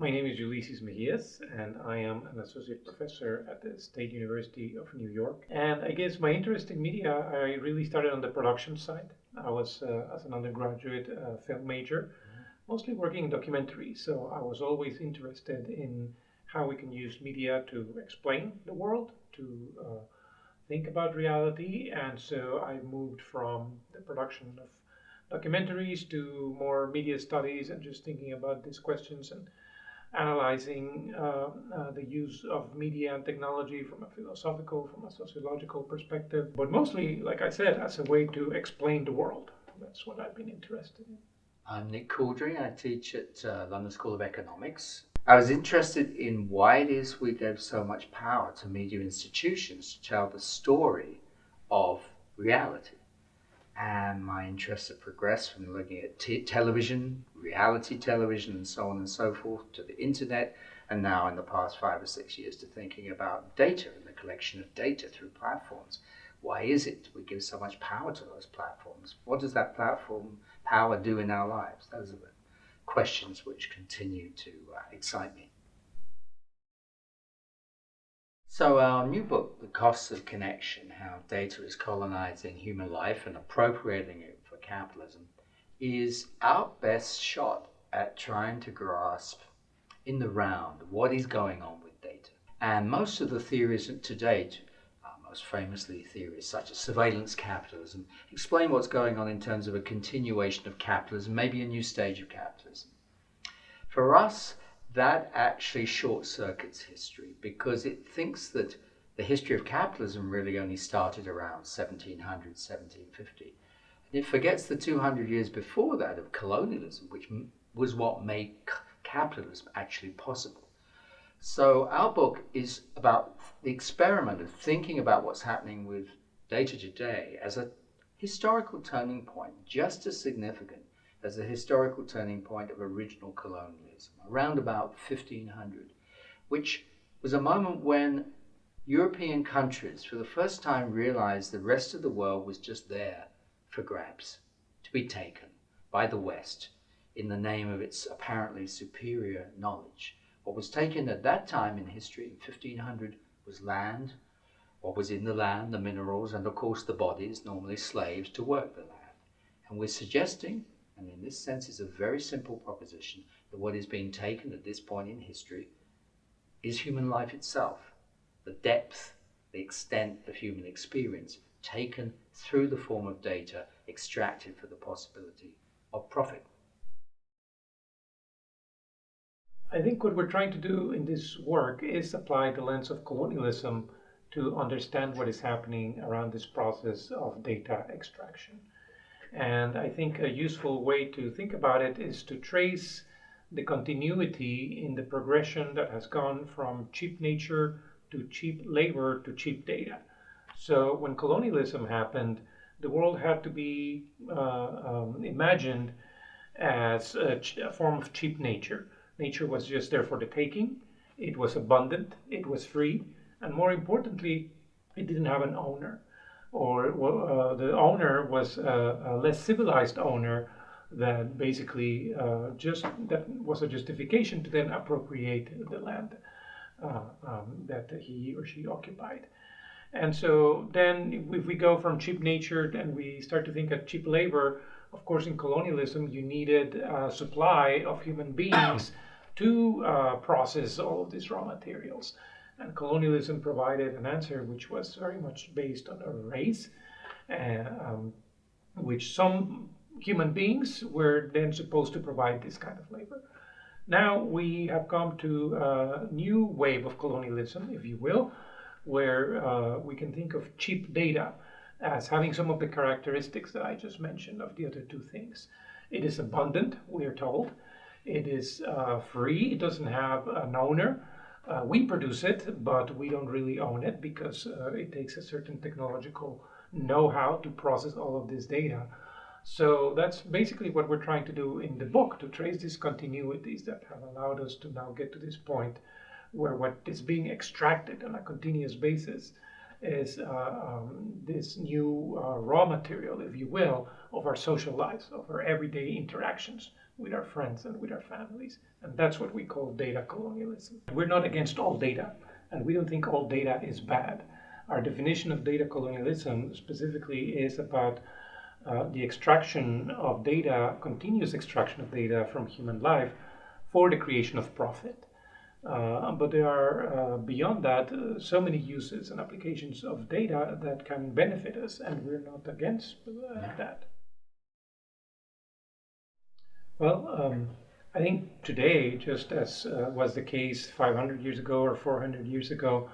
My name is Ulises Mejias, and I am an associate professor at the State University of New York. And I guess my interest in media, I really started on the production side. I was, as an undergraduate, film major, mostly working in documentaries. So I was always interested in how we can use media to explain the world, to think about reality. And so I moved from the production of documentaries to more media studies and just thinking about these questions and analyzing the use of media and technology from a philosophical, from a sociological perspective, but mostly, like I said, as a way to explain the world. That's what I've been interested in. I'm Nick Couldry. I teach at London School of Economics. I was interested in why it is we give so much power to media institutions to tell the story of reality. And my interests have progressed from looking at television, reality television, and so on and so forth, to the internet, and now in the past 5 or 6 years to thinking about data and the collection of data through platforms. Why is it we give so much power to those platforms? What does that platform power do in our lives? Those are the questions which continue to excite me. So our new book, The Costs of Connection, How Data is Colonizing Human Life and Appropriating it for Capitalism, is our best shot at trying to grasp in the round what is going on with data. And most of the theories to date, most famously theories such as surveillance capitalism, explain what's going on in terms of a continuation of capitalism, maybe a new stage of capitalism. For us, that actually short circuits history because it thinks that the history of capitalism really only started around 1700, 1750. And it forgets the 200 years before that of colonialism, which was what made capitalism actually possible. So our book is about the experiment of thinking about what's happening with data today as a historical turning point, just as significant as the historical turning point of original colonialism, around about 1500, which was a moment when European countries for the first time realized the rest of the world was just there for grabs, to be taken by the West in the name of its apparently superior knowledge. What was taken at that time in history, in 1500, was land, what was in the land, the minerals, and of course the bodies, normally slaves, to work the land. And we're suggesting, and in this sense it's a very simple proposition, that what is being taken at this point in history is human life itself, the depth, the extent of human experience, taken through the form of data, extracted for the possibility of profit. I think what we're trying to do in this work is apply the lens of colonialism to understand what is happening around this process of data extraction. And I think a useful way to think about it is to trace the continuity in the progression that has gone from cheap nature to cheap labor to cheap data. So when colonialism happened, the world had to be imagined as a form of cheap nature. Nature was just there for the taking. It was abundant, it was free, and more importantly, it didn't have an owner. Or the owner was a less civilized owner that basically that was a justification to then appropriate the land that he or she occupied. And so then if we go from cheap nature and we start to think of cheap labor, of course in colonialism you needed a supply of human beings to process all of these raw materials. And colonialism provided an answer which was very much based on a race, which some human beings were then supposed to provide this kind of labor. Now we have come to a new wave of colonialism, if you will, where we can think of cheap data as having some of the characteristics that I just mentioned of the other two things. It is abundant, we are told. It is free, it doesn't have an owner. We produce it, but we don't really own it because it takes a certain technological know-how to process all of this data. So that's basically what we're trying to do in the book, to trace these continuities that have allowed us to now get to this point where what is being extracted on a continuous basis is this new raw material, if you will, of our social lives, of our everyday interactions, with our friends and with our families. And that's what we call data colonialism. We're not against all data, and we don't think all data is bad. Our definition of data colonialism specifically is about the extraction of data, continuous extraction of data from human life for the creation of profit. But there are, beyond that, so many uses and applications of data that can benefit us, and we're not against that. Well, I think today, just as was the case 500 years ago or 400 years ago,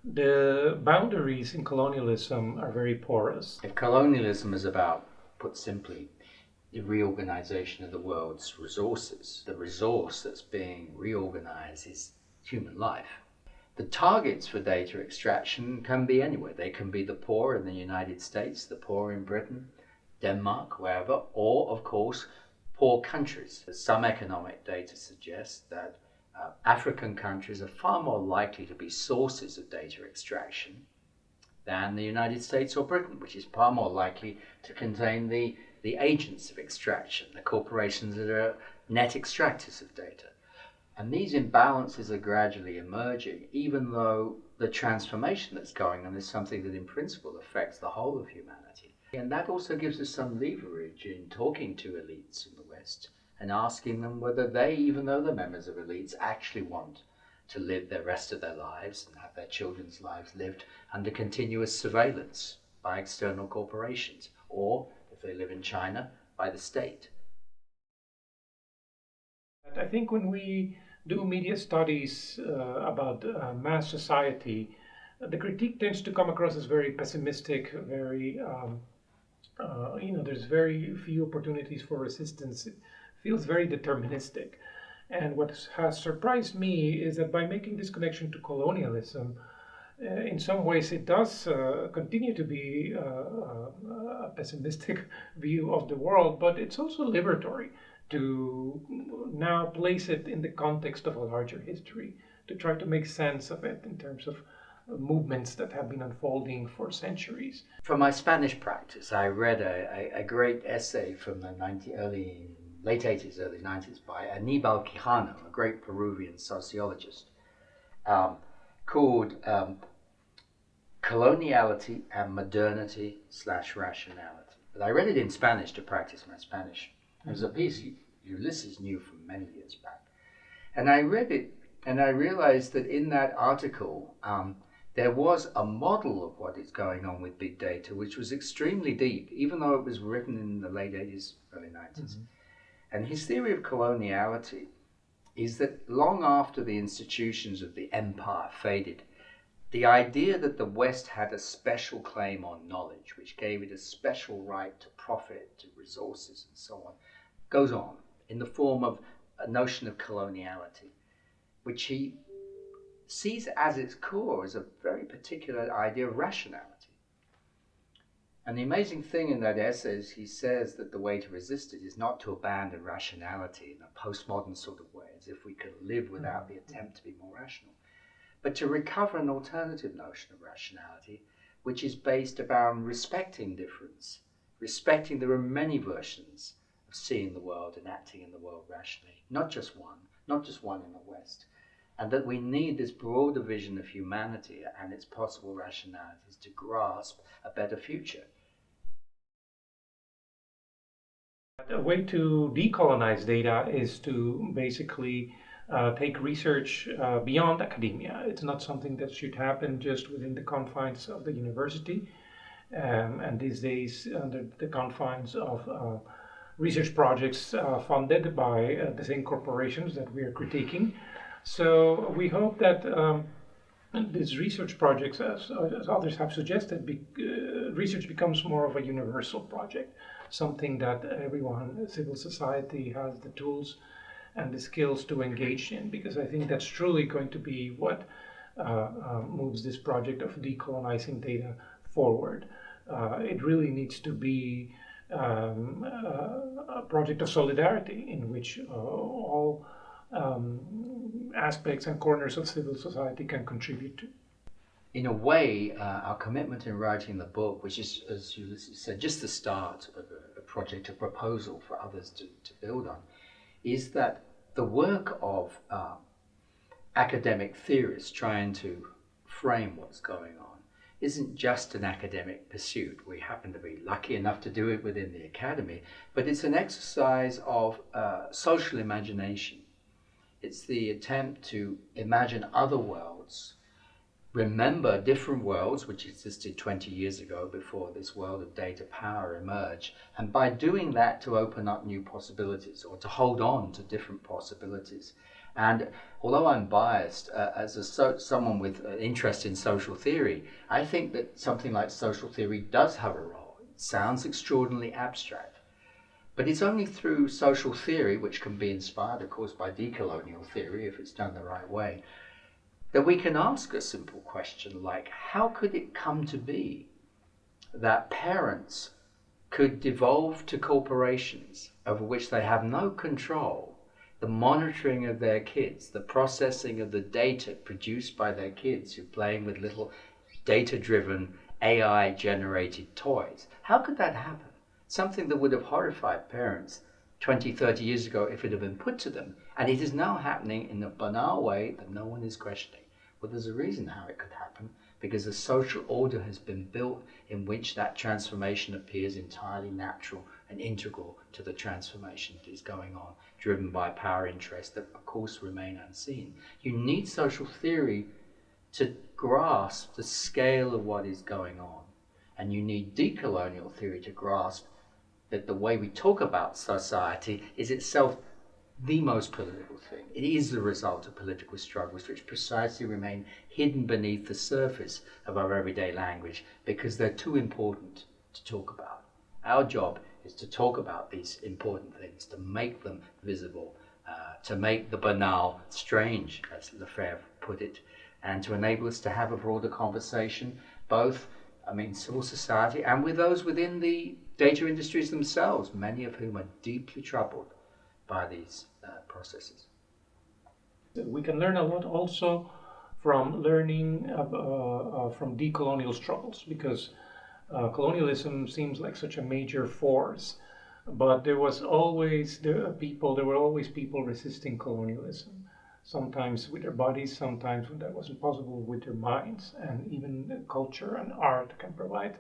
the boundaries in colonialism are very porous. If colonialism is about, put simply, the reorganization of the world's resources, the resource that's being reorganized is human life. The targets for data extraction can be anywhere. They can be the poor in the United States, the poor in Britain, Denmark, wherever, or, of course, poor countries. Some economic data suggests that African countries are far more likely to be sources of data extraction than the United States or Britain, which is far more likely to contain the agents of extraction, the corporations that are net extractors of data. And these imbalances are gradually emerging, even though the transformation that's going on is something that in principle affects the whole of humanity. And that also gives us some leverage in talking to elites in the West and asking them whether they, even though they're members of elites, actually want to live the rest of their lives and have their children's lives lived under continuous surveillance by external corporations, or, if they live in China, by the state. I think when we do media studies about mass society, the critique tends to come across as very pessimistic, very, there's very few opportunities for resistance. It feels very deterministic. And what has surprised me is that by making this connection to colonialism, in some ways it does continue to be a pessimistic view of the world, but it's also liberatory to now place it in the context of a larger history, to try to make sense of it in terms of movements that have been unfolding for centuries. For my Spanish practice, I read a great essay from the late 80s, early 90s by Aníbal Quijano, a great Peruvian sociologist, called Coloniality and Modernity / Rationality. But I read it in Spanish to practice my Spanish. It was a piece Ulises knew from many years back. And I read it and I realized that in that article, there was a model of what is going on with big data, which was extremely deep, even though it was written in the late 80s, early 90s. Mm-hmm. And his theory of coloniality is that long after the institutions of the empire faded, the idea that the West had a special claim on knowledge, which gave it a special right to profit, to resources and so on, goes on in the form of a notion of coloniality, which he sees as its core as a very particular idea of rationality. And the amazing thing in that essay is he says that the way to resist it is not to abandon rationality in a postmodern sort of way, as if we could live without the attempt to be more rational, but to recover an alternative notion of rationality, which is based upon respecting difference, respecting there are many versions of seeing the world and acting in the world rationally, not just one in the West. And that we need this broader vision of humanity and its possible rationalities to grasp a better future. A way to decolonize data is to basically take research beyond academia. It's not something that should happen just within the confines of the university, and these days under the confines of research projects funded by the same corporations that we are critiquing. So we hope that these research projects, as others have suggested, research becomes more of a universal project, something that everyone, civil society, has the tools and the skills to engage in, because I think that's truly going to be what moves this project of decolonizing data forward. It really needs to be a project of solidarity in which all aspects and corners of civil society can contribute to. In a way, our commitment in writing the book, which is, as Ulises said, just the start of a project, a proposal for others to build on, is that the work of academic theorists trying to frame what's going on isn't just an academic pursuit. We happen to be lucky enough to do it within the academy, but it's an exercise of social imagination. It's the attempt to imagine other worlds, remember different worlds which existed 20 years ago before this world of data power emerged, and by doing that to open up new possibilities or to hold on to different possibilities. And although I'm biased as someone with an interest in social theory, I think that something like social theory does have a role. It sounds extraordinarily abstract, but it's only through social theory, which can be inspired, of course, by decolonial theory if it's done the right way, that we can ask a simple question like, how could it come to be that parents could devolve to corporations over which they have no control the monitoring of their kids, the processing of the data produced by their kids who are playing with little data-driven, AI-generated toys? How could that happen? Something that would have horrified parents 20, 30 years ago if it had been put to them. And it is now happening in a banal way that no one is questioning. Well, there's a reason how it could happen, because a social order has been built in which that transformation appears entirely natural and integral to the transformation that is going on, driven by power interests that, of course, remain unseen. You need social theory to grasp the scale of what is going on, and you need decolonial theory to grasp that the way we talk about society is itself the most political thing. It is the result of political struggles which precisely remain hidden beneath the surface of our everyday language because they're too important to talk about. Our job is to talk about these important things, to make them visible, to make the banal strange, as Lefebvre put it, and to enable us to have a broader conversation, both, civil society and with those within the data industries themselves, many of whom are deeply troubled by these processes. We can learn a lot also from learning from decolonial struggles, because colonialism seems like such a major force, but there were always people resisting colonialism, sometimes with their bodies, sometimes when that wasn't possible with their minds, and even culture and art can provide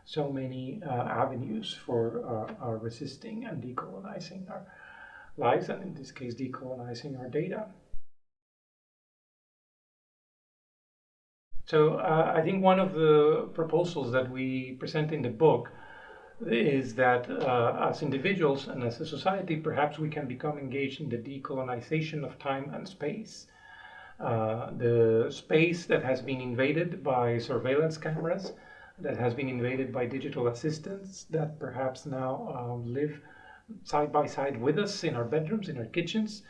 so many avenues for resisting and decolonizing our lives, and in this case decolonizing our data. So I think one of the proposals that we present in the book is that as individuals and as a society, perhaps we can become engaged in the decolonization of time and space. The space that has been invaded by surveillance cameras, that has been invaded by digital assistants that perhaps now live side by side with us in our bedrooms, in our kitchens,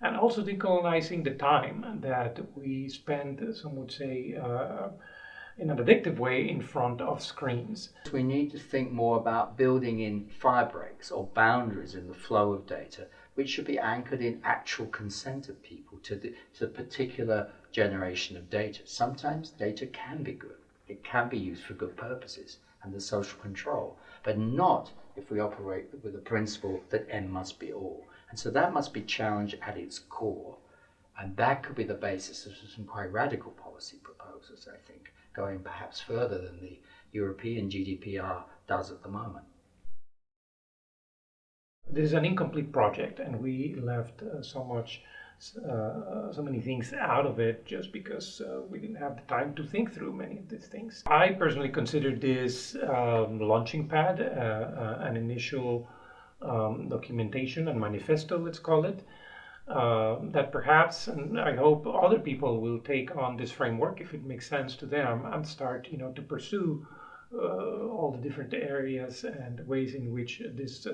and also decolonizing the time that we spend, some would say, in an addictive way in front of screens. We need to think more about building in fire breaks or boundaries in the flow of data, which should be anchored in actual consent of people to the particular generation of data. Sometimes data can be good. It can be used for good purposes and the social control, but not if we operate with the principle that N must be all. And so that must be challenged at its core. And that could be the basis of some quite radical policy proposals, I think, going perhaps further than the European GDPR does at the moment. This is an incomplete project, and we left so many things out of it just because we didn't have the time to think through many of these things. I personally consider this launching pad, an initial documentation and manifesto, let's call it, that perhaps, and I hope other people will take on this framework if it makes sense to them, and start, to pursue all the different areas and ways in which this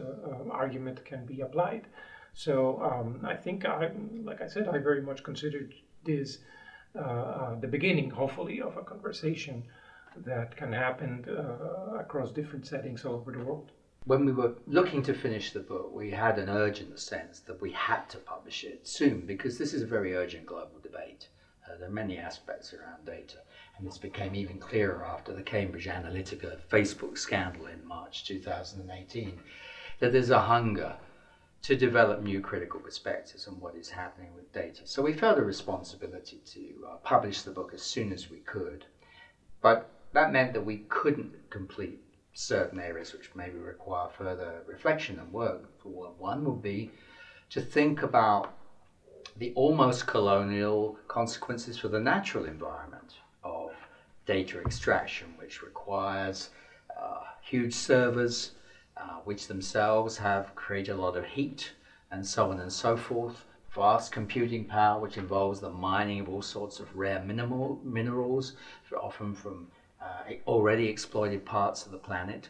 argument can be applied. So I think, like I said, I very much considered this the beginning, hopefully, of a conversation that can happen across different settings all over the world. When we were looking to finish the book, we had an urgent sense that we had to publish it soon, because this is a very urgent global debate. There are many aspects around data, and this became even clearer after the Cambridge Analytica Facebook scandal in March 2018, that there's a hunger to develop new critical perspectives on what is happening with data. So we felt a responsibility to publish the book as soon as we could, but that meant that we couldn't complete certain areas which maybe require further reflection and work. One would be to think about the almost colonial consequences for the natural environment of data extraction, which requires huge servers, which themselves have created a lot of heat and so on and so forth. Vast computing power, which involves the mining of all sorts of rare minerals, often from already exploited parts of the planet.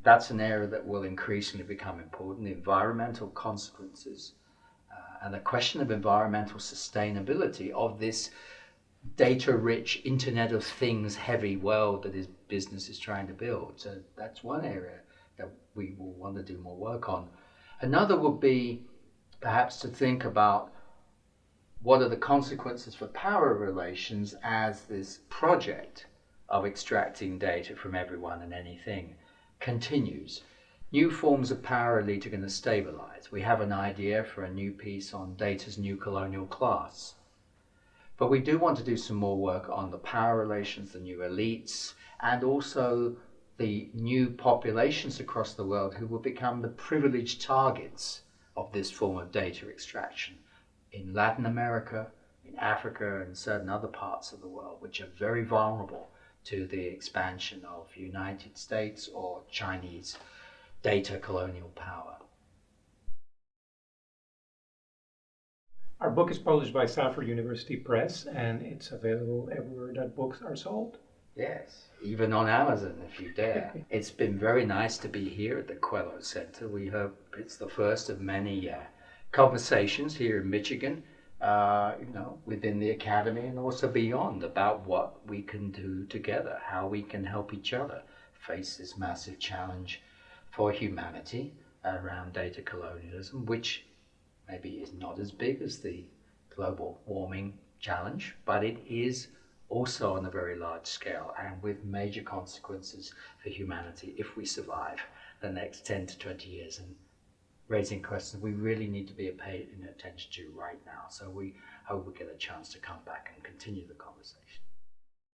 That's an area that will increasingly become important. The environmental consequences and the question of environmental sustainability of this data-rich Internet of Things heavy world that his business is trying to build. So that's one area that we will want to do more work on. Another would be perhaps to think about what are the consequences for power relations as this project of extracting data from everyone and anything continues. New forms of power elite are going to stabilize. We have an idea for a new piece on data's new colonial class. But we do want to do some more work on the power relations, the new elites, and also the new populations across the world who will become the privileged targets of this form of data extraction in Latin America, in Africa, and certain other parts of the world, which are very vulnerable to the expansion of United States or Chinese data colonial power. Our book is published by Stanford University Press, and it's available everywhere that books are sold. Yes, even on Amazon if you dare. It's been very nice to be here at the Quello Center. We hope it's the first of many conversations here in Michigan, within the academy and also beyond, about what we can do together, how we can help each other face this massive challenge for humanity around data colonialism, which maybe is not as big as the global warming challenge, but it is also on a very large scale and with major consequences for humanity if we survive the next 10 to 20 years, and raising questions we really need to be paying attention to right now. So we hope we get a chance to come back and continue the conversation.